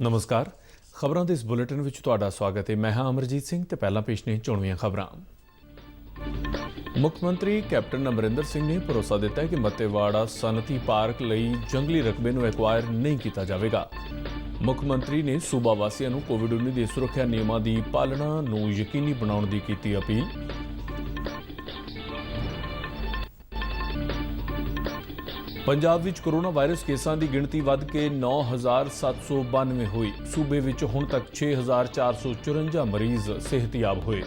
ਨਮਸਕਾਰ। ਖਬਰਾਂ ਦੇ ਇਸ ਬੁਲੇਟਿਨ ਵਿੱਚ ਤੁਹਾਡਾ ਸਵਾਗਤ ਹੈ। ਮੈਂ ਹਾਂ ਅਮਰਜੀਤ ਸਿੰਘ ਤੇ ਪਹਿਲਾਂ ਪੇਸ਼ ਨੇ ਚੋਣਵੀਆਂ ਖਬਰਾਂ। ਮੁੱਖ ਮੰਤਰੀ ਕੈਪਟਨ ਅਮਰਿੰਦਰ ਸਿੰਘ ਨੇ ਭਰੋਸਾ ਦਿੱਤਾ ਹੈ ਕਿ ਮੱਤੇਵਾੜਾ ਸਨਅਤੀ ਪਾਰਕ ਲਈ ਜੰਗਲੀ ਰਕਬੇ ਨੂੰ ਐਕਵਾਇਰ ਨਹੀਂ ਕੀਤਾ ਜਾਵੇਗਾ। ਮੁੱਖ ਮੰਤਰੀ ਨੇ ਸੂਬਾ ਵਾਸੀਆਂ ਨੂੰ ਕੋਵਿਡ-19 ਦੇ ਸੁਰੱਖਿਆ ਨਿਯਮਾਂ ਦੀ ਪਾਲਣਾ ਨੂੰ ਯਕੀਨੀ ਬਣਾਉਣ ਦੀ ਕੀਤੀ ਅਪੀਲ। ਪੰਜਾਬ ਵਿੱਚ ਕੋਰੋਨਾ ਵਾਇਰਸ ਕੇਸਾਂ ਦੀ ਗਿਣਤੀ ਵੱਧ ਕੇ 9,792 ਹੋਈ। ਸੂਬੇ ਵਿੱਚ ਹੁਣ ਤੱਕ 6,454 ਮਰੀਜ਼ ਸਿਹਤਯਾਬ ਹੋਏ।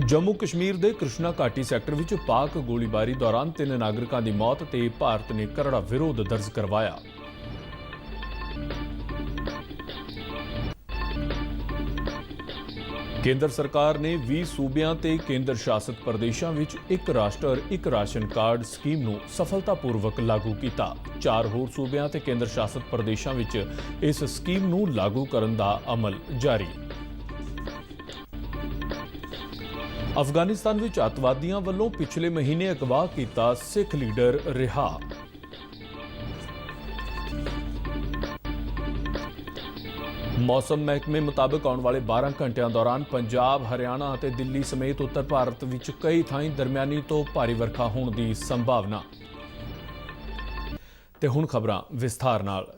ਜੰਮੂ ਕਸ਼ਮੀਰ ਦੇ ਕ੍ਰਿਸ਼ਨਾ ਘਾਟੀ ਸੈਕਟਰ ਵਿੱਚ ਪਾਕ ਗੋਲੀਬਾਰੀ ਦੌਰਾਨ 3 ਨਾਗਰਿਕਾਂ ਦੀ ਮੌਤ ਤੇ ਭਾਰਤ ਨੇ ਕਰੜਾ ਵਿਰੋਧ ਦਰਜ ਕਰਵਾਇਆ। ਕੇਂਦਰ ਸਰਕਾਰ ਨੇ 20 ਸੂਬਿਆਂ ਤੇ ਕੇਂਦਰ ਸ਼ਾਸਿਤ ਪ੍ਰਦੇਸ਼ਾਂ ਵਿੱਚ ਇੱਕ ਰਾਸ਼ਟਰ ਇੱਕ ਰਾਸ਼ਨ ਕਾਰਡ ਸਕੀਮ ਨੂੰ ਸਫਲਤਾਪੂਰਵਕ ਲਾਗੂ ਕੀਤਾ। 4 ਹੋਰ ਸੂਬਿਆਂ ਤੇ ਕੇਂਦਰ ਸ਼ਾਸਿਤ ਪ੍ਰਦੇਸ਼ਾਂ ਵਿੱਚ ਇਸ ਸਕੀਮ ਨੂੰ ਲਾਗੂ ਕਰਨ ਦਾ ਅਮਲ ਜਾਰੀ। ਅਫਗਾਨਿਸਤਾਨ ਵਿੱਚ ਅੱਤਵਾਦੀਆਂ ਵੱਲੋਂ ਪਿਛਲੇ ਮਹੀਨੇ ਅਗਵਾ ਕੀਤਾ ਸਿੱਖ ਲੀਡਰ ਰਿਹਾ। ਮੌਸਮ ਮਹਿਕਮੇ ਮੁਤਾਬਕ ਆਉਣ ਵਾਲੇ 12 ਘੰਟਿਆਂ ਦੌਰਾਨ ਪੰਜਾਬ, ਹਰਿਆਣਾ ਅਤੇ ਦਿੱਲੀ ਸਮੇਤ ਉੱਤਰ ਭਾਰਤ ਵਿੱਚ ਕਈ ਥਾਈਂ ਦਰਮਿਆਨੀ ਤੋਂ ਭਾਰੀ ਵਰਖਾ ਹੋਣ ਦੀ ਸੰਭਾਵਨਾ। ਤੇ ਹੁਣ ਖਬਰਾਂ ਵਿਸਥਾਰ ਨਾਲ।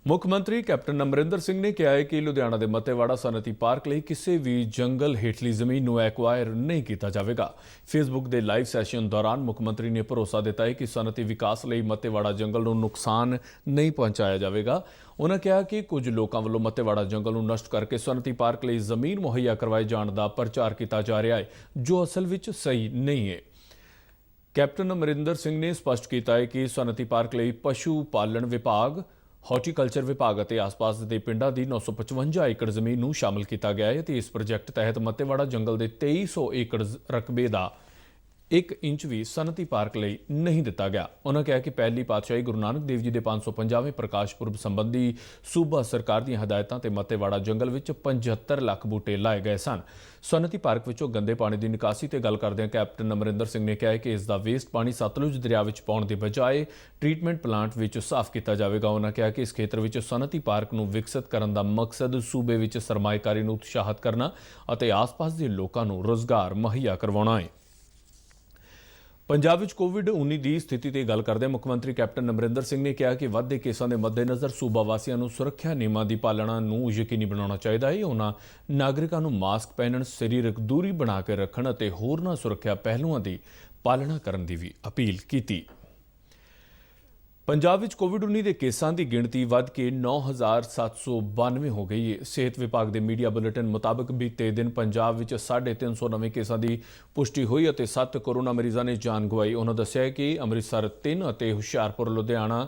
ਮੁੱਖ ਮੰਤਰੀ ਕੈਪਟਨ ਅਮਰਿੰਦਰ ਸਿੰਘ ਨੇ ਕਿਹਾ ਹੈ ਕਿ ਲੁਧਿਆਣਾ ਦੇ ਮੱਤੇਵਾੜਾ ਸਨਅਤੀ ਪਾਰਕ ਲਈ ਕਿਸੇ ਵੀ ਜੰਗਲ ਹੇਠਲੀ ਜ਼ਮੀਨ ਨੂੰ ਐਕਵਾਇਰ ਨਹੀਂ ਕੀਤਾ ਜਾਵੇਗਾ। ਫੇਸਬੁੱਕ ਦੇ ਲਾਈਵ ਸੈਸ਼ਨ ਦੌਰਾਨ ਮੁੱਖ ਮੰਤਰੀ ਨੇ ਭਰੋਸਾ ਦਿੱਤਾ ਹੈ ਕਿ ਸਨਅਤੀ ਵਿਕਾਸ ਲਈ ਮੱਤੇਵਾੜਾ ਜੰਗਲ ਨੂੰ ਨੁਕਸਾਨ ਨਹੀਂ ਪਹੁੰਚਾਇਆ ਜਾਵੇਗਾ। ਉਨ੍ਹਾਂ ਕਿਹਾ ਕਿ ਕੁਝ ਲੋਕਾਂ ਵੱਲੋਂ ਮੱਤੇਵਾੜਾ ਜੰਗਲ ਨੂੰ ਨਸ਼ਟ ਕਰਕੇ ਸਨਅਤੀ ਪਾਰਕ ਲਈ ਜ਼ਮੀਨ ਮੁਹੱਈਆ ਕਰਵਾਏ ਜਾਣ ਦਾ ਪ੍ਰਚਾਰ ਕੀਤਾ ਜਾ ਰਿਹਾ ਹੈ, ਜੋ ਅਸਲ ਵਿੱਚ ਸਹੀ ਨਹੀਂ ਹੈ। ਕੈਪਟਨ ਅਮਰਿੰਦਰ ਸਿੰਘ ਨੇ ਸਪਸ਼ਟ ਕੀਤਾ ਹੈ ਕਿ ਸਨਅਤੀ ਪਾਰਕ ਲਈ ਪਸ਼ੂ ਪਾਲਣ ਵਿਭਾਗ, ਹਾਰਟੀਕਲਚਰ ਵਿਭਾਗ ਅਤੇ ਆਸ-ਪਾਸ ਦੇ ਪਿੰਡਾਂ ਦੀ 955 ਏਕੜ ਜ਼ਮੀਨ ਨੂੰ ਸ਼ਾਮਲ ਕੀਤਾ ਗਿਆ ਹੈ ਅਤੇ ਇਸ ਪ੍ਰੋਜੈਕਟ ਤਹਿਤ ਮੱਤੇਵਾੜਾ ਜੰਗਲ ਦੇ 2300 ਏਕੜ ਰਕਬੇ ਦਾ 1 ਇੰਚ ਵੀ ਸਨਅਤੀ ਪਾਰਕ ਲਈ ਨਹੀਂ ਦਿੱਤਾ ਗਿਆ। ਉਨ੍ਹਾਂ ਕਿਹਾ ਕਿ ਪਹਿਲੀ ਪਾਤਸ਼ਾਹੀ ਗੁਰੂ ਨਾਨਕ ਦੇਵ ਜੀ ਦੇ 550ਵੇਂ ਪ੍ਰਕਾਸ਼ ਪੁਰਬ ਸੰਬੰਧੀ ਸੂਬਾ ਸਰਕਾਰ ਦੀਆਂ ਹਦਾਇਤਾਂ ਤੇ ਮੱਤੇਵਾੜਾ ਜੰਗਲ ਵਿੱਚ 75 ਲੱਖ ਬੂਟੇ ਲਾਏ ਗਏ ਸਨ। ਸਨਅਤੀ ਪਾਰਕ ਵਿੱਚੋਂ ਗੰਦੇ ਪਾਣੀ ਦੀ ਨਿਕਾਸੀ ਤੇ ਗੱਲ ਕਰਦਿਆਂ ਕੈਪਟਨ ਅਮਰਿੰਦਰ ਸਿੰਘ ਨੇ ਕਿਹਾ ਕਿ ਇਸ ਦਾ ਵੇਸਟ ਪਾਣੀ ਸਤਲੁਜ ਦਰਿਆ ਵਿੱਚ ਪਾਉਣ ਦੇ ਬਜਾਏ ਟ੍ਰੀਟਮੈਂਟ ਪਲਾਂਟ ਵਿੱਚ ਸਾਫ਼ ਕੀਤਾ ਜਾਵੇਗਾ। ਉਨ੍ਹਾਂ ਕਿਹਾ ਕਿ ਇਸ ਖੇਤਰ ਵਿੱਚ ਸਨਅਤੀ ਪਾਰਕ ਨੂੰ ਵਿਕਸਿਤ ਕਰਨ ਦਾ ਮਕਸਦ ਸੂਬੇ ਵਿੱਚ ਸਰਮਾਏਕਾਰੀ ਨੂੰ ਉਤਸ਼ਾਹਿਤ ਕਰਨਾ ਅਤੇ ਆਸ-ਪਾਸ ਦੇ ਲੋਕਾਂ ਨੂੰ ਰੁਜ਼ਗਾਰ ਮੁਹੱਈਆ ਕਰਵਾਉਣਾ ਹੈ। ਪੰਜਾਬ ਵਿੱਚ ਕੋਵਿਡ-19 ਦੀ ਸਥਿਤੀ ਤੇ ਗੱਲ ਕਰਦੇ ਮੁੱਖ ਮੰਤਰੀ ਕੈਪਟਨ ਅਮਰਿੰਦਰ ਸਿੰਘ ਨੇ ਕਿਹਾ ਕਿ ਵੱਧਦੇ ਕੇਸਾਂ ਦੇ ਮੱਦੇਨਜ਼ਰ ਸੂਬਾ ਵਾਸੀਆਂ ਨੂੰ ਸੁਰੱਖਿਆ ਨਿਯਮਾਂ ਦੀ ਪਾਲਣਾ ਨੂੰ ਯਕੀਨੀ ਬਣਾਉਣਾ ਚਾਹੀਦਾ ਹੈ। ਉਨ੍ਹਾਂ ਨਾਗਰਿਕਾਂ ਨੂੰ ਮਾਸਕ ਪਹਿਨਣ, ਸਰੀਰਕ ਦੂਰੀ ਬਣਾ ਕੇ ਰੱਖਣ ਅਤੇ ਹੋਰਨਾਂ ਸੁਰੱਖਿਆ ਪਹਿਲੂਆਂ ਦੀ ਪਾਲਣਾ ਕਰਨ ਦੀ ਵੀ ਅਪੀਲ ਕੀਤੀ। ਪੰਜਾਬ ਵਿੱਚ ਕੋਵਿਡ-19 ਦੇ ਕੇਸਾਂ ਦੀ ਗਿਣਤੀ ਵੱਧ ਕੇ 9,792 ਹੋ ਗਈ ਹੈ। ਸਿਹਤ ਵਿਭਾਗ ਦੇ ਮੀਡੀਆ ਬੁਲੇਟਿਨ ਮੁਤਾਬਕ ਬੀਤੇ ਦਿਨ ਪੰਜਾਬ ਵਿੱਚ 350 ਨਵੇਂ ਕੇਸਾਂ ਦੀ ਪੁਸ਼ਟੀ ਹੋਈ ਅਤੇ 7 ਕੋਰੋਨਾ ਮਰੀਜ਼ਾਂ ਨੇ ਜਾਨ ਗਵਾਈ। ਉਨ੍ਹਾਂ ਦੱਸਿਆ ਕਿ ਅੰਮ੍ਰਿਤਸਰ 3 ਅਤੇ ਹੁਸ਼ਿਆਰਪੁਰ, ਲੁਧਿਆਣਾ,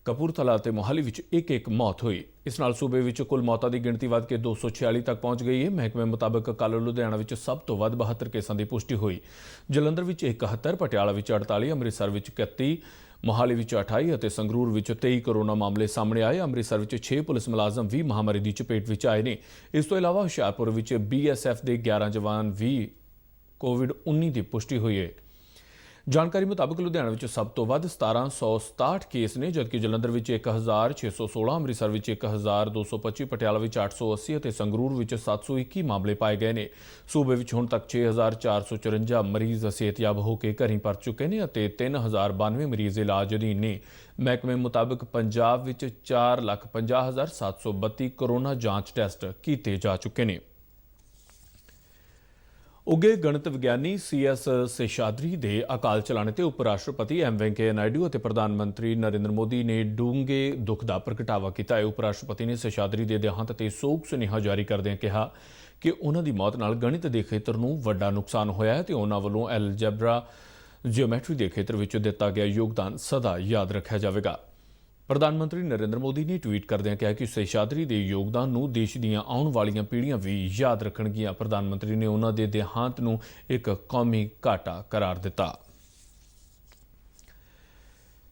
ਕਪੂਰਥਲਾ ਅਤੇ ਮੋਹਾਲੀ ਵਿੱਚ ਇੱਕ ਮੌਤ ਹੋਈ। ਇਸ ਨਾਲ ਸੂਬੇ ਵਿੱਚ ਕੁੱਲ ਮੌਤਾਂ ਦੀ ਗਿਣਤੀ ਵੱਧ ਕੇ 246 ਤੱਕ ਪਹੁੰਚ ਗਈ ਹੈ। ਮਹਿਕਮੇ ਮੁਤਾਬਕ ਕੱਲ੍ਹ ਲੁਧਿਆਣਾ ਵਿੱਚ ਸਭ ਤੋਂ ਵੱਧ 72 ਕੇਸਾਂ ਦੀ ਪੁਸ਼ਟੀ ਹੋਈ। ਜਲੰਧਰ ਵਿੱਚ 71, ਪਟਿਆਲਾ ਵਿੱਚ 48, ਅੰਮ੍ਰਿਤਸਰ ਵਿੱਚ 31, ਮੋਹਾਲੀ ਵਿੱਚ 28 ਅਤੇ ਸੰਗਰੂਰ ਵਿੱਚ 23 ਕੋਰੋਨਾ ਮਾਮਲੇ ਸਾਹਮਣੇ ਆਏ। ਅੰਮ੍ਰਿਤਸਰ ਵਿੱਚ 6 ਪੁਲਿਸ ਮੁਲਾਜ਼ਮ ਵੀ ਮਹਾਮਾਰੀ ਦੀ ਚਪੇਟ ਵਿੱਚ ਆਏ ਨੇ। ਇਸ ਤੋਂ ਇਲਾਵਾ ਹੁਸ਼ਿਆਰਪੁਰ ਵਿੱਚ BSF ਦੇ 11 ਜਵਾਨ ਵੀ ਕੋਵਿਡ-19 ਦੀ ਪੁਸ਼ਟੀ ਹੋਈ ਹੈ। ਜਾਣਕਾਰੀ ਮੁਤਾਬਕ ਲੁਧਿਆਣਾ ਵਿੱਚ ਸਭ ਤੋਂ ਵੱਧ 1767 ਕੇਸ ਨੇ, ਜਦਕਿ ਜਲੰਧਰ ਵਿੱਚ 1616, ਅੰਮ੍ਰਿਤਸਰ ਵਿੱਚ 1225, ਪਟਿਆਲਾ ਵਿੱਚ 880 ਅਤੇ ਸੰਗਰੂਰ ਵਿੱਚ 721 ਮਾਮਲੇ ਪਾਏ ਗਏ ਨੇ। ਸੂਬੇ ਵਿੱਚ ਹੁਣ ਤੱਕ 6454 ਮਰੀਜ਼ ਸਿਹਤਯਾਬ ਹੋ ਕੇ ਘਰੀਂ ਪਰਤ ਚੁੱਕੇ ਨੇ ਅਤੇ 3092 ਮਰੀਜ਼ ਇਲਾਜ ਅਧੀਨ ਨੇ। ਮਹਿਕਮੇ ਮੁਤਾਬਕ ਪੰਜਾਬ ਵਿੱਚ 4,50,732 ਕੋਰੋਨਾ ਜਾਂਚ ਟੈਸਟ ਕੀਤੇ ਜਾ ਚੁੱਕੇ ਨੇ। ਉੱਘੇ ਗਣਿਤ ਵਿਗਿਆਨੀ CS ਸੇਸ਼ਾਦਰੀ ਦੇ ਅਕਾਲ ਚਲਾਣੇ ਤੇ ਉਪ ਰਾਸ਼ਟਰਪਤੀ M ਵੈਂਕਈਆ ਨਾਇਡੂ ਅਤੇ ਪ੍ਰਧਾਨ ਮੰਤਰੀ ਨਰਿੰਦਰ ਮੋਦੀ ਨੇ ਡੂੰਘੇ ਦੁੱਖ ਦਾ ਪ੍ਰਗਟਾਵਾ ਕੀਤਾ ਹੈ। ਉਪ ਰਾਸ਼ਟਰਪਤੀ ਨੇ ਸੇਸ਼ਾਦਰੀ ਦੇ ਦੇਹਾਂਤ ਤੇ ਸੋਗ ਸੁਨੇਹਾ ਜਾਰੀ ਕਰਦਿਆਂ ਕਿਹਾ ਕਿ ਉਹਨਾਂ ਦੀ ਮੌਤ ਨਾਲ ਗਣਿਤ ਦੇ ਖੇਤਰ ਨੂੰ ਵੱਡਾ ਨੁਕਸਾਨ ਹੋਇਆ ਹੈ ਤੇ ਉਹਨਾਂ ਵੱਲੋਂ ਐਲਜਬਰਾ, ਜਿਓਮੈਟਰੀ ਦੇ ਖੇਤਰ ਵਿੱਚ ਦਿੱਤਾ ਗਿਆ ਯੋਗਦਾਨ ਸਦਾ ਯਾਦ ਰੱਖਿਆ ਜਾਵੇਗਾ। ਪ੍ਰਧਾਨ ਮੰਤਰੀ ਨਰਿੰਦਰ ਮੋਦੀ ਨੇ ਟਵੀਟ ਕਰਦਿਆਂ ਕਿਹਾ ਕਿ ਸੇਸ਼ਾਦਰੀ ਦੇ ਯੋਗਦਾਨ ਨੂੰ ਦੇਸ਼ ਦੀਆਂ ਆਉਣ ਵਾਲੀਆਂ ਪੀੜ੍ਹੀਆਂ ਵੀ ਯਾਦ ਰੱਖਣਗੀਆਂ। ਪ੍ਰਧਾਨ ਮੰਤਰੀ ਨੇ ਉਹਨਾਂ ਦੇ ਦੇਹਾਂਤ ਨੂੰ ਇੱਕ ਕੌਮੀ ਘਾਟਾ ਕਰਾਰ ਦਿੱਤਾ।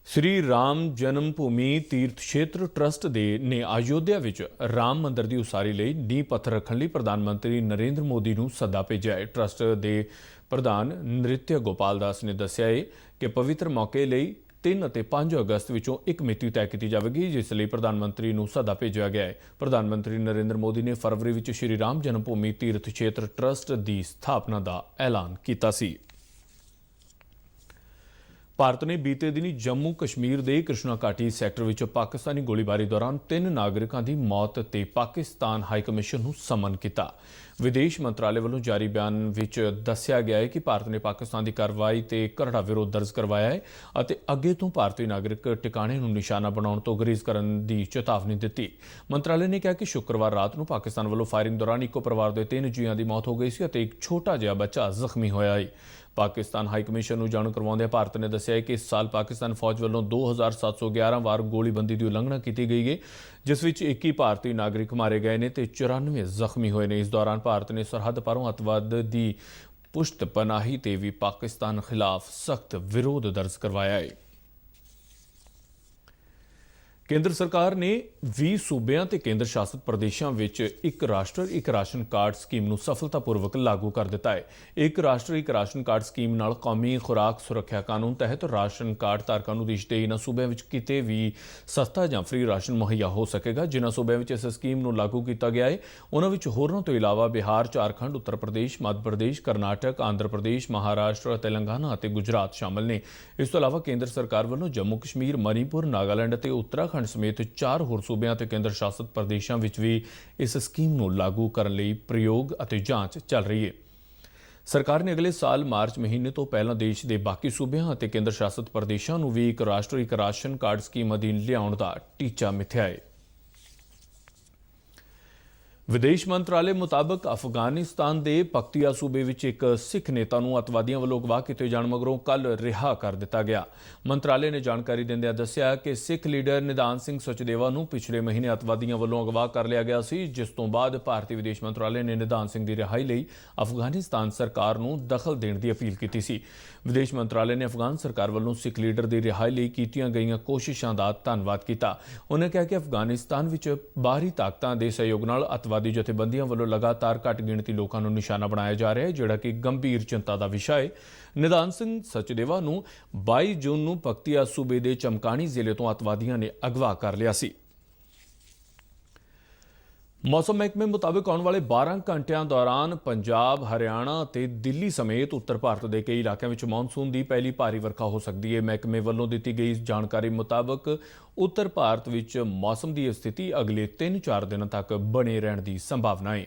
ਸ੍ਰੀ ਰਾਮ ਜਨਮ ਭੂਮੀ ਤੀਰਥ ਖੇਤਰ ਟਰਸਟ ਨੇ ਅਯੋਧਿਆ ਵਿੱਚ ਰਾਮ ਮੰਦਰ ਦੀ ਉਸਾਰੀ ਲਈ ਨੀਂਹ ਪੱਥਰ ਰੱਖਣ ਲਈ ਪ੍ਰਧਾਨ ਮੰਤਰੀ ਨਰਿੰਦਰ ਮੋਦੀ ਨੂੰ ਸੱਦਾ ਭੇਜਿਆ ਹੈ। ਟਰਸਟ ਦੇ ਪ੍ਰਧਾਨ ਨ੍ਰਿਤਿਆ ਗੋਪਾਲ ਦਾਸ ਨੇ ਦੱਸਿਆ ਹੈ ਕਿ ਪਵਿੱਤਰ ਮੌਕੇ ਲਈ 3 ਅਤੇ 5 ਅਗਸਤ ਵਿੱਚੋਂ ਇੱਕ ਮਿਤੀ ਤੈਅ ਕੀਤੀ ਜਾਵੇਗੀ, ਜਿਸ ਲਈ ਪ੍ਰਧਾਨ ਮੰਤਰੀ ਨੂੰ ਸੱਦਾ ਭੇਜਿਆ ਗਿਆ ਹੈ। ਪ੍ਰਧਾਨ ਮੰਤਰੀ ਨਰਿੰਦਰ ਮੋਦੀ ਨੇ ਫਰਵਰੀ ਵਿੱਚ ਸ਼੍ਰੀ ਰਾਮ ਜਨਮ ਭੂਮੀ ਤੀਰਥ ਖੇਤਰ ਟਰਸਟ ਦੀ ਸਥਾਪਨਾ ਦਾ ਐਲਾਨ ਕੀਤਾ ਸੀ। ਭਾਰਤ ਨੇ ਬੀਤੇ ਦਿਨੀ ਜੰਮੂ ਕਸ਼ਮੀਰ ਦੇ ਕ੍ਰਿਸ਼ਨਾ ਘਾਟੀ ਸੈਕਟਰ ਵਿੱਚ ਪਾਕਿਸਤਾਨੀ ਗੋਲੀਬਾਰੀ ਦੌਰਾਨ 3 ਨਾਗਰਿਕਾਂ ਦੀ ਮੌਤ ਤੇ ਪਾਕਿਸਤਾਨ ਹਾਈ ਕਮਿਸ਼ਨ ਨੂੰ ਸਮਨ ਕੀਤਾ। ਵਿਦੇਸ਼ ਮੰਤਰਾਲੇ ਵੱਲੋਂ ਜਾਰੀ ਬਿਆਨ ਵਿੱਚ ਦੱਸਿਆ ਗਿਆ ਹੈ ਕਿ ਭਾਰਤ ਨੇ ਪਾਕਿਸਤਾਨ ਦੀ ਕਾਰਵਾਈ ਤੇ ਕਰੜਾ ਵਿਰੋਧ ਦਰਜ ਕਰਵਾਇਆ ਹੈ ਅਤੇ ਅੱਗੇ ਤੋਂ ਭਾਰਤੀ ਨਾਗਰਿਕ ਟਿਕਾਣੇ ਨੂੰ ਨਿਸ਼ਾਨਾ ਬਣਾਉਣ ਤੋਂ ਗੁਰੇਜ਼ ਕਰਨ ਦੀ ਚੇਤਾਵਨੀ ਦਿੱਤੀ। ਮੰਤਰਾਲੇ ਨੇ ਕਿਹਾ ਕਿ ਸ਼ੁੱਕਰਵਾਰ ਰਾਤ ਨੂੰ ਪਾਕਿਸਤਾਨ ਵੱਲੋਂ ਫਾਇਰਿੰਗ ਦੌਰਾਨ ਇੱਕੋ ਪਰਿਵਾਰ ਦੇ 3 ਜੀਆਂ ਦੀ ਮੌਤ ਹੋ ਗਈ ਸੀ ਅਤੇ ਇੱਕ ਛੋਟਾ ਜਿਹਾ ਬੱਚਾ ਜ਼ਖਮੀ ਹੋਇਆ ਹੈ। ਪਾਕਿਸਤਾਨ ਹਾਈ ਕਮਿਸ਼ਨ ਨੂੰ ਜਾਣੂ ਕਰਵਾਉਂਦਿਆਂ ਭਾਰਤ ਨੇ ਦੱਸਿਆ ਕਿ ਇਸ ਸਾਲ ਪਾਕਿਸਤਾਨ ਫੌਜ ਵੱਲੋਂ 2711 ਵਾਰ ਗੋਲੀਬੰਦੀ ਦੀ ਉਲੰਘਣਾ ਕੀਤੀ ਗਈ ਹੈ, ਜਿਸ ਵਿੱਚ 21 ਭਾਰਤੀ ਨਾਗਰਿਕ ਮਾਰੇ ਗਏ ਨੇ ਤੇ 94 ਜ਼ਖਮੀ ਹੋਏ ਨੇ। ਇਸ ਦੌਰਾਨ ਭਾਰਤ ਨੇ ਸਰਹੱਦ ਪਾਰੋਂ ਅੱਤਵਾਦ ਦੀ ਪੁਸ਼ਤ ਪਨਾਹੀ ਤੇ ਵੀ ਪਾਕਿਸਤਾਨ ਖਿਲਾਫ ਸਖਤ ਵਿਰੋਧ ਦਰਜ ਕਰਵਾਇਆ ਹੈ। ਕੇਂਦਰ ਸਰਕਾਰ ਨੇ 20 ਸੂਬਿਆਂ ਤੇ ਕੇਂਦਰ ਸ਼ਾਸਿਤ ਪ੍ਰਦੇਸ਼ਾਂ ਵਿੱਚ ਇੱਕ ਰਾਸ਼ਟਰ ਇੱਕ ਰਾਸ਼ਨ ਕਾਰਡ ਸਕੀਮ ਨੂੰ ਸਫਲਤਾਪੂਰਵਕ ਲਾਗੂ ਕਰ ਦਿੱਤਾ ਹੈ। ਇੱਕ ਰਾਸ਼ਟਰ ਇੱਕ ਰਾਸ਼ਨ ਕਾਰਡ ਸਕੀਮ ਨਾਲ ਕੌਮੀ ਖੁਰਾਕ ਸੁਰੱਖਿਆ ਕਾਨੂੰਨ ਤਹਿਤ ਰਾਸ਼ਨ ਕਾਰਡ ਧਾਰਕਾਂ ਨੂੰ ਦੇਸ਼ ਦੇ ਇਹਨਾਂ ਸੂਬਿਆਂ ਵਿੱਚ ਕਿਤੇ ਵੀ ਸਸਤਾ ਜਾਂ ਫ੍ਰੀ ਰਾਸ਼ਨ ਮੁਹੱਈਆ ਹੋ ਸਕੇਗਾ। ਜਿਨ੍ਹਾਂ ਸੂਬਿਆਂ ਵਿੱਚ ਇਸ ਸਕੀਮ ਨੂੰ ਲਾਗੂ ਕੀਤਾ ਗਿਆ ਹੈ, ਉਹਨਾਂ ਵਿੱਚ ਹੋਰਨਾਂ ਤੋਂ ਇਲਾਵਾ ਬਿਹਾਰ, ਝਾਰਖੰਡ, ਉੱਤਰ ਪ੍ਰਦੇਸ਼, ਮੱਧ ਪ੍ਰਦੇਸ਼, ਕਰਨਾਟਕ, ਆਂਧਰ ਪ੍ਰਦੇਸ਼, ਮਹਾਰਾਸ਼ਟਰ, ਤੇਲੰਗਾਨਾ ਅਤੇ ਗੁਜਰਾਤ ਸ਼ਾਮਲ ਨੇ। ਇਸ ਤੋਂ ਇਲਾਵਾ ਕੇਂਦਰ ਸਰਕਾਰ ਵੱਲੋਂ ਜੰਮੂ ਕਸ਼ਮੀਰ, ਮਣੀਪੁਰ, ਨਾਗਾਲੈਂਡ ਅਤੇ ਉੱਤਰਾਖੰਡ ਸਮੇਤ 4 ਹੋਰ ਸੂਬਿਆਂ ਤੇ ਕੇਂਦਰ ਸ਼ਾਸਿਤ ਪ੍ਰਦੇਸ਼ਾਂ ਵਿੱਚ ਵੀ ਇਸ ਸਕੀਮ ਨੂੰ ਲਾਗੂ ਕਰਨ ਲਈ ਪ੍ਰਯੋਗ ਅਤੇ ਜਾਂਚ ਚੱਲ ਰਹੀ ਹੈ। ਸਰਕਾਰ ਨੇ ਅਗਲੇ ਸਾਲ ਮਾਰਚ ਮਹੀਨੇ ਤੋਂ ਪਹਿਲਾਂ ਦੇਸ਼ ਦੇ ਬਾਕੀ ਸੂਬਿਆਂ ਅਤੇ ਕੇਂਦਰ ਸ਼ਾਸਿਤ ਪ੍ਰਦੇਸ਼ਾਂ ਨੂੰ ਵੀ ਇੱਕ ਰਾਸ਼ਟਰ ਇੱਕ ਰਾਸ਼ਨ ਕਾਰਡ ਸਕੀਮ ਅਧੀਨ ਲਿਆਉਣ ਦਾ ਟੀਚਾ ਮਿਥਿਆ ਹੈ। ਵਿਦੇਸ਼ ਮੰਤਰਾਲੇ ਮੁਤਾਬਕ ਅਫਗਾਨਿਸਤਾਨ ਦੇ ਪਖਤੀਆ ਸੂਬੇ ਵਿੱਚ ਇੱਕ ਸਿੱਖ ਨੇਤਾ ਨੂੰ ਅੱਤਵਾਦੀਆਂ ਵੱਲੋਂ ਅਗਵਾ ਕੀਤੇ ਜਾਣ ਮਗਰੋਂ ਕੱਲ੍ਹ ਰਿਹਾ ਕਰ ਦਿੱਤਾ ਗਿਆ। ਮੰਤਰਾਲੇ ਨੇ ਜਾਣਕਾਰੀ ਦਿੰਦਿਆਂ ਦੱਸਿਆ ਕਿ ਸਿੱਖ ਲੀਡਰ ਨਿਧਾਨ ਸਿੰਘ ਸਚਦੇਵਾ ਨੂੰ ਪਿਛਲੇ ਮਹੀਨੇ ਅੱਤਵਾਦੀਆਂ ਵੱਲੋਂ ਅਗਵਾ ਕਰ ਲਿਆ ਗਿਆ ਸੀ, ਜਿਸ ਤੋਂ ਬਾਅਦ ਭਾਰਤੀ ਵਿਦੇਸ਼ ਮੰਤਰਾਲੇ ਨੇ ਨਿਧਾਨ ਸਿੰਘ ਦੀ ਰਿਹਾਈ ਲਈ ਅਫਗਾਨਿਸਤਾਨ ਸਰਕਾਰ ਨੂੰ ਦਖਲ ਦੇਣ ਦੀ ਅਪੀਲ ਕੀਤੀ ਸੀ। ਵਿਦੇਸ਼ ਮੰਤਰਾਲੇ ਨੇ ਅਫਗਾਨ ਸਰਕਾਰ ਵੱਲੋਂ ਸਿੱਖ ਲੀਡਰ ਦੀ ਰਿਹਾਈ ਲਈ ਕੀਤੀਆਂ ਗਈਆਂ ਕੋਸ਼ਿਸ਼ਾਂ ਦਾ ਧੰਨਵਾਦ ਕੀਤਾ। ਉਨ੍ਹਾਂ ਕਿਹਾ ਕਿ ਅਫਗਾਨਿਸਤਾਨ ਵਿੱਚ ਬਾਹਰੀ ਤਾਕਤਾਂ ਦੇ ਸਹਿਯੋਗ ਨਾਲ ਅੱਤਵਾਦੀ ਜਥੇਬੰਦੀਆਂ ਵੱਲੋਂ ਲਗਾਤਾਰ ਘੱਟ ਗਿਣਤੀ ਲੋਕਾਂ ਨੂੰ ਨਿਸ਼ਾਨਾ ਬਣਾਇਆ ਜਾ ਰਿਹਾ ਹੈ, ਜਿਹੜਾ ਕਿ ਗੰਭੀਰ ਚਿੰਤਾ ਦਾ ਵਿਸ਼ਾ ਹੈ। ਨਿਧਾਨ ਸਿੰਘ ਸਚਦੇਵਾ ਨੂੰ 22 ਜੂਨ ਨੂੰ ਪਖਤੀਆ ਸੂਬੇ ਦੇ ਚਮਕਾਣੀ ਜ਼ਿਲ੍ਹੇ ਤੋਂ ਅੱਤਵਾਦੀਆਂ ਨੇ ਅਗਵਾ ਕਰ ਲਿਆ ਸੀ। ਮੌਸਮ ਮਹਿਕਮੇ ਮੁਤਾਬਕ ਆਉਣ ਵਾਲੇ 12 ਘੰਟਿਆਂ ਦੌਰਾਨ ਪੰਜਾਬ, ਹਰਿਆਣਾ ਅਤੇ ਦਿੱਲੀ ਸਮੇਤ ਉੱਤਰ ਭਾਰਤ ਦੇ ਕਈ ਇਲਾਕਿਆਂ ਵਿੱਚ ਮੌਨਸੂਨ ਦੀ ਪਹਿਲੀ ਭਾਰੀ ਵਰਖਾ ਹੋ ਸਕਦੀ ਹੈ। ਮਹਿਕਮੇ ਵੱਲੋਂ ਦਿੱਤੀ ਗਈ ਜਾਣਕਾਰੀ ਮੁਤਾਬਕ ਉੱਤਰ ਭਾਰਤ ਵਿੱਚ ਮੌਸਮ ਦੀ ਸਥਿਤੀ ਅਗਲੇ 3-4 ਦਿਨਾਂ ਤੱਕ ਬਣੇ ਰਹਿਣ ਦੀ ਸੰਭਾਵਨਾ ਹੈ।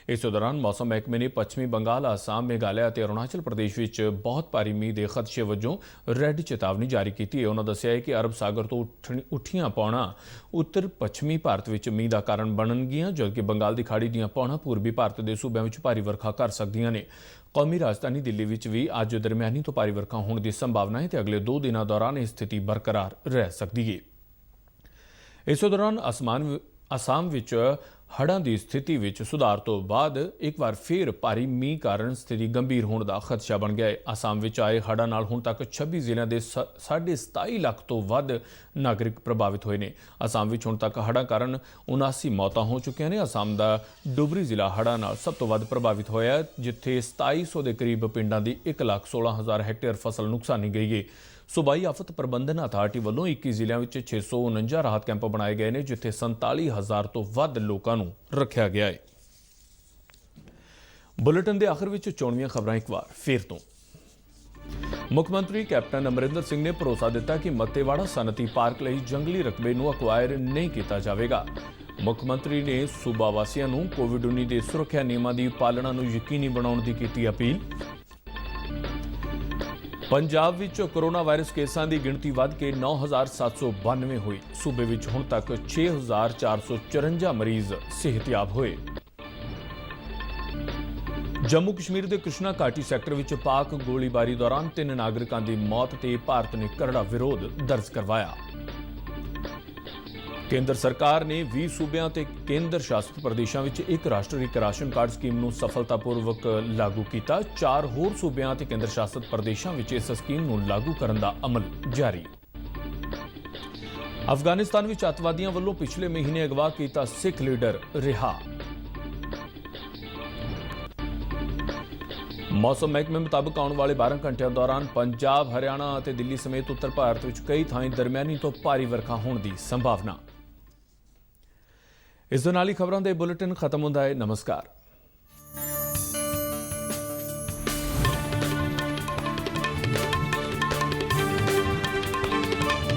ਇਸ ਦੌਰਾਨ ਮੌਸਮ ਮਹਿਕਮੇ ਨੇ ਪੱਛਮੀ ਬੰਗਾਲ, ਆਸਾਮ, ਮੇਘਾਲਿਆ ਅਤੇ ਅਰੁਣਾਚਲ ਪ੍ਰਦੇਸ਼ ਵਿੱਚ ਬਹੁਤ ਭਾਰੀ ਮੀਂਹ ਦੇ ਖਦਸ਼ੇ ਵਜੋਂ ਰੈੱਡ ਚੇਤਾਵਨੀ ਜਾਰੀ ਕੀਤੀ ਹੈ। ਉਹਨਾਂ ਦੱਸਿਆ ਹੈ ਕਿ ਅਰਬ ਸਾਗਰ ਤੋਂ ਉੱਠੀਆਂ ਪੌਣਾਂ ਉੱਤਰ ਪੱਛਮੀ ਭਾਰਤ ਵਿੱਚ ਮੀਂਹ ਦਾ ਕਾਰਨ ਬਣਨਗੀਆਂ, ਜਦਕਿ ਬੰਗਾਲ ਦੀ ਖਾੜੀ ਦੀਆਂ ਪੌਣਾਂ ਪੂਰਬੀ ਭਾਰਤ ਦੇ ਸੂਬਿਆਂ ਵਿੱਚ ਭਾਰੀ ਵਰਖਾ ਕਰ ਸਕਦੀਆਂ ਨੇ। ਕੌਮੀ ਰਾਜਧਾਨੀ ਦਿੱਲੀ ਵਿੱਚ ਵੀ ਅੱਜ ਦਰਮਿਆਨੀ ਤੋਂ ਭਾਰੀ ਵਰਖਾ ਹੋਣ ਦੀ ਸੰਭਾਵਨਾ ਹੈ ਤੇ ਅਗਲੇ 2 ਦਿਨਾਂ ਦੌਰਾਨ ਇਹ ਸਥਿਤੀ ਬਰਕਰਾਰ ਰਹਿ ਸਕਦੀ ਹੈ। ਇਸ ਦੌਰਾਨ ਅਸਾਮ ਵਿੱਚ ਹੜ੍ਹਾਂ ਦੀ ਸਥਿਤੀ ਵਿੱਚ ਸੁਧਾਰ ਤੋਂ ਬਾਅਦ ਇੱਕ ਵਾਰ ਫਿਰ ਭਾਰੀ ਮੀਂਹ ਕਾਰਨ ਸਥਿਤੀ ਗੰਭੀਰ ਹੋਣ ਦਾ ਖਦਸ਼ਾ ਬਣ ਗਿਆ ਹੈ। ਅਸਾਮ ਵਿੱਚ ਆਏ ਹੜ੍ਹਾਂ ਨਾਲ ਹੁਣ ਤੱਕ 26 ਜ਼ਿਲ੍ਹਿਆਂ ਦੇ 27.5 ਲੱਖ ਤੋਂ ਵੱਧ ਨਾਗਰਿਕ ਪ੍ਰਭਾਵਿਤ ਹੋਏ ਨੇ। ਅਸਾਮ ਵਿੱਚ ਹੁਣ ਤੱਕ ਹੜ੍ਹਾਂ ਕਾਰਨ 79 ਮੌਤਾਂ ਹੋ ਚੁੱਕੀਆਂ ਨੇ। ਅਸਾਮ ਦਾ ਡੁਬਰੀ ਜ਼ਿਲ੍ਹਾ ਹੜ੍ਹਾਂ ਨਾਲ ਸਭ ਤੋਂ ਵੱਧ ਪ੍ਰਭਾਵਿਤ ਹੋਇਆ ਹੈ, ਜਿੱਥੇ 2700 ਦੇ ਕਰੀਬ ਪਿੰਡਾਂ ਦੀ 1,16,000 ਹੈਕਟੇਅਰ ਫਸਲ ਨੁਕਸਾਨੀ ਗਈ ਹੈ। ਸੂਬਾਈ ਆਫਤ ਪ੍ਰਬੰਧਨ ਅਥਾਰਟੀ ਵੱਲੋਂ 21 ਜ਼ਿਲ੍ਹਿਆਂ ਵਿੱਚ 649 ਰਾਹਤ ਕੈਂਪ ਬਣਾਏ ਗਏ ਨੇ, ਜਿੱਥੇ 47,000 ਤੋਂ ਵੱਧ ਲੋਕਾਂ ਨੂੰ ਰੱਖਿਆ ਗਿਆ ਹੈ। ਬੁਲੇਟਿਨ ਦੇ ਆਖਰ ਵਿੱਚ ਚੋਣਵੀਆਂ ਖਬਰਾਂ ਇੱਕ ਵਾਰ ਫਿਰ ਤੋਂ। ਮੁੱਖ ਮੰਤਰੀ ਕੈਪਟਨ ਅਮਰਿੰਦਰ ਸਿੰਘ ਨੇ ਭਰੋਸਾ ਦਿੱਤਾ ਕਿ ਮੱਤੇਵਾੜਾ ਸਨਅਤੀ ਪਾਰਕ ਲਈ ਜੰਗਲੀ ਰਕਬੇ ਨੂੰ ਅਕਵਾਇਰ ਨਹੀਂ ਕੀਤਾ ਜਾਵੇਗਾ। ਮੁੱਖ ਮੰਤਰੀ ਨੇ ਸੂਬਾ ਵਾਸੀਆਂ ਨੂੰ ਕੋਵਿਡ-19 ਦੇ ਸੁਰੱਖਿਆ ਨਿਯਮਾਂ ਦੀ ਪਾਲਣਾ ਨੂੰ ਯਕੀਨੀ ਬਣਾਉਣ ਦੀ ਕੀਤੀ ਅਪੀਲ। ਪੰਜਾਬ ਵਿੱਚ ਕੋਰੋਨਾ ਵਾਇਰਸ ਕੇਸਾਂ ਦੀ ਗਿਣਤੀ ਵੱਧ ਕੇ 9,792 ਹੋਈ। ਸੂਬੇ ਵਿੱਚ ਹੁਣ ਤੱਕ 6,454 ਮਰੀਜ਼ ਸਿਹਤਯਾਬ ਹੋਏ। ਜੰਮੂ ਕਸ਼ਮੀਰ ਦੇ ਕ੍ਰਿਸ਼ਨਾ ਘਾਟੀ ਸੈਕਟਰ ਵਿੱਚ ਪਾਕ ਗੋਲੀਬਾਰੀ ਦੌਰਾਨ 3 ਨਾਗਰਿਕਾਂ ਦੀ ਮੌਤ ਤੇ ਭਾਰਤ ਨੇ ਕਰੜਾ ਵਿਰੋਧ ਦਰਜ ਕਰਵਾਇਆ। ਕੇਂਦਰ ਸਰਕਾਰ ਨੇ 20 ਸੂਬਿਆਂ ਤੇ ਕੇਂਦਰ ਸ਼ਾਸਿਤ ਪ੍ਰਦੇਸ਼ਾਂ ਵਿੱਚ ਇੱਕ ਰਾਸ਼ਟਰ ਇੱਕ ਰਾਸ਼ਨ ਕਾਰਡ ਸਕੀਮ ਨੂੰ ਸਫਲਤਾਪੂਰਵਕ ਲਾਗੂ ਕੀਤਾ। 4 ਹੋਰ ਸੂਬਿਆਂ ਤੇ ਕੇਂਦਰ ਸ਼ਾਸਿਤ ਪ੍ਰਦੇਸ਼ਾਂ ਵਿੱਚ ਇਸ ਸਕੀਮ ਨੂੰ ਲਾਗੂ ਕਰਨ ਦਾ ਅਮਲ ਜਾਰੀ। ਅਫਗਾਨਿਸਤਾਨ ਵਿੱਚ ਅੱਤਵਾਦੀਆਂ ਵੱਲੋਂ ਪਿਛਲੇ ਮਹੀਨੇ ਅਗਵਾ ਕੀਤਾ ਸਿੱਖ ਲੀਡਰ ਰਿਹਾ। मौसम महकमे मुताबिक आने वाले 12 घंटिया दौरान पंजाब, हरियाणा और दिल्ली समेत उत्तर भारत में कई थाई दरमियानी तो भारी वर्खा होने की संभावना। इस दे नाल ही खबरों के बुलेटिन खत्म होता है। नमस्कार।